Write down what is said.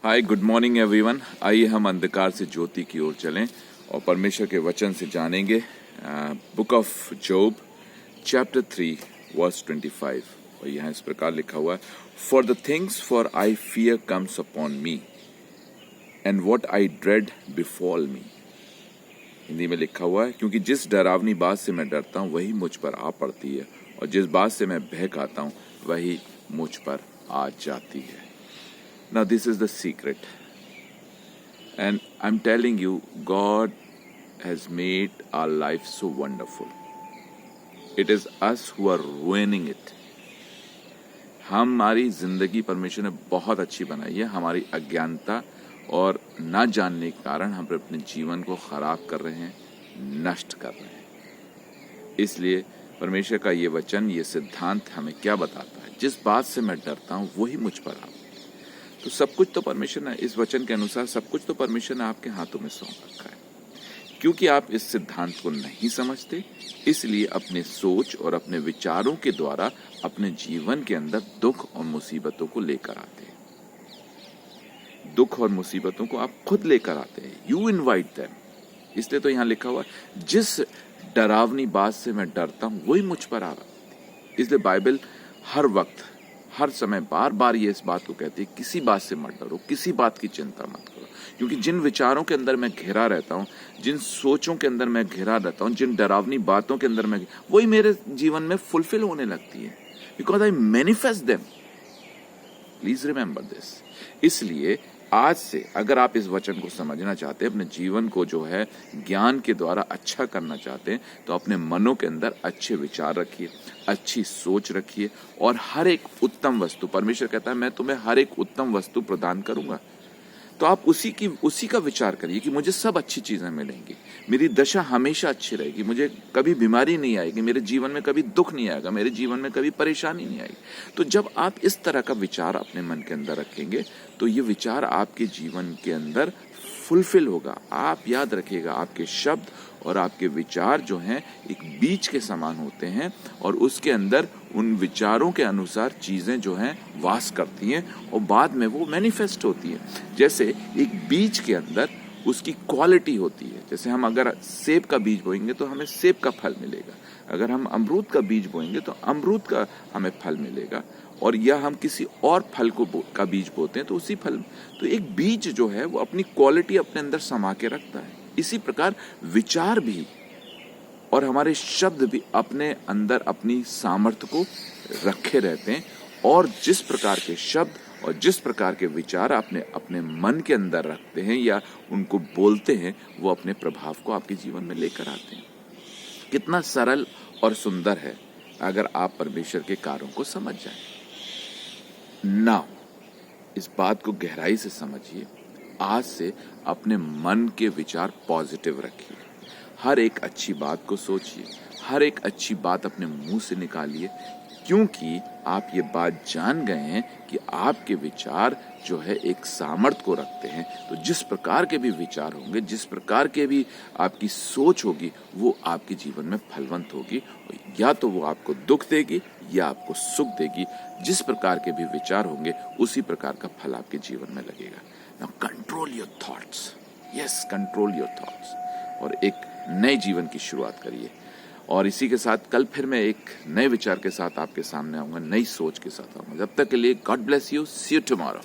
हाय, good morning everyone. आइए हम अंधकार से ज्योति की ओर चलें और परमेश्वर के वचन से जानेंगे। Book of Job chapter 3 verse 25 और यहाँ इस प्रकार लिखा हुआ है, for the things for I fear comes upon me and what I dread befall me. Hindi में लिखा हुआ है, क्योंकि जिस डरावनी बात से मैं डरता हूँ वही मुझ पर आ पड़ती है और जिस बात से मैं भय खाता हूँ वही मुझ पर आ जाती है। Now this is the secret, and I'm telling you, God has made our life so wonderful. It is us who are ruining it. हमारी जिंदगी परमेश्वर ने बहुत अच्छी बनाई है। हमारी अज्ञानता और ना जानने के कारण हम अपने जीवन को खराब कर रहे हैं, नष्ट कर रहे हैं। इसलिए परमेश्वर का ये वचन, ये सिद्धांत हमें क्या बताता है, जिस बात से मैं डरता हूँ वही मुझ पर आ। तो सब कुछ तो परमेश्वर ने, इस वचन के अनुसार सब कुछ तो परमेश्वर ने आपके हाथों में सौंप रखा है। क्योंकि आप इस सिद्धांत को नहीं समझते, इसलिए अपने सोच और अपने विचारों के द्वारा अपने जीवन के अंदर दुख और मुसीबतों को लेकर आते हैं। दुख और मुसीबतों को आप खुद लेकर आते हैं, यू इनवाइट देम। इसलिए तो यहाँ लिखा हुआ है, जिस डरावनी बात से मैं डरता हूं वही मुझ पर आ रहा है। इसलिए बाइबल हर वक्त, हर समय बार बार ये इस बात को कहती है, किसी बात से मत डरो, किसी बात की चिंता मत करो। क्योंकि जिन विचारों के अंदर मैं घिरा रहता हूँ, जिन सोचों के अंदर मैं घिरा रहता हूँ, जिन डरावनी बातों के अंदर मैं, वही मेरे जीवन में फुलफिल होने लगती है, because I manifest them. Please remember this. इसलिए आज से अगर आप इस वचन को समझना चाहते हैं, अपने जीवन को जो है ज्ञान के द्वारा अच्छा करना चाहते हैं, तो अपने मनों के अंदर अच्छे विचार रखिए, अच्छी सोच रखिए और हर एक उत्तम वस्तु, परमेश्वर कहता है मैं तुम्हें हर एक उत्तम वस्तु प्रदान करूंगा। तो आप उसी का विचार करिए कि मुझे सब अच्छी चीजें मिलेंगी, मेरी दशा हमेशा अच्छी रहेगी, मुझे कभी बीमारी नहीं आएगी, मेरे जीवन में कभी दुख नहीं आएगा, मेरे जीवन में कभी परेशानी नहीं आएगी। तो जब आप इस तरह का विचार अपने मन के अंदर रखेंगे तो ये विचार आपके जीवन के अंदर फुलफिल होगा। आप याद रखिएगा, आपके शब्द और आपके विचार जो हैं एक बीज के समान होते हैं और उसके अंदर उन विचारों के अनुसार चीजें जो हैं वास करती हैं और बाद में वो मैनिफेस्ट होती हैं। जैसे एक बीज के अंदर उसकी क्वालिटी होती है। जैसे हम अगर सेब का बीज बोएंगे तो हमें सेब का फल मिलेगा, अगर हम अमरूद का बीज बोएंगे तो अमरूद का हमें फल मिलेगा, और या हम किसी और फल का बीज बोते हैं तो उसी फल। तो एक बीज जो है वो अपनी क्वालिटी अपने अंदर समा के रखता है। इसी प्रकार विचार भी और हमारे शब्द भी अपने अंदर अपनी सामर्थ्य को रखे रहते हैं, और जिस प्रकार के शब्द और जिस प्रकार के विचार आपने अपने मन के अंदर रखते हैं या उनको बोलते हैं, वो अपने प्रभाव को आपके जीवन में लेकर आते हैं। कितना सरल और सुंदर है अगर आप परमेश्वर के कार्यों को समझ जाएं। नाउ इस बात को गहराई से समझिए। आज से अपने मन के विचार पॉजिटिव रखिए, हर एक अच्छी बात को सोचिए, हर एक अच्छी बात अपने मुंह से निकालिए, क्योंकि आप ये बात जान गए हैं कि आपके विचार जो है एक सामर्थ्य को रखते हैं। तो जिस प्रकार के भी विचार होंगे, जिस प्रकार के भी आपकी सोच होगी, वो आपके जीवन में फलवंत होगी। या तो वो आपको दुख देगी या आपको सुख देगी। जिस प्रकार के भी विचार होंगे उसी प्रकार का फल आपके जीवन में लगेगा। Now control your thoughts, yes, control your thoughts, और एक नए जीवन की शुरुआत करिए। और इसी के साथ कल फिर मैं एक नए विचार के साथ आपके सामने आऊंगा, नई सोच के साथ आऊंगा। जब तक के लिए God bless you, see you tomorrow.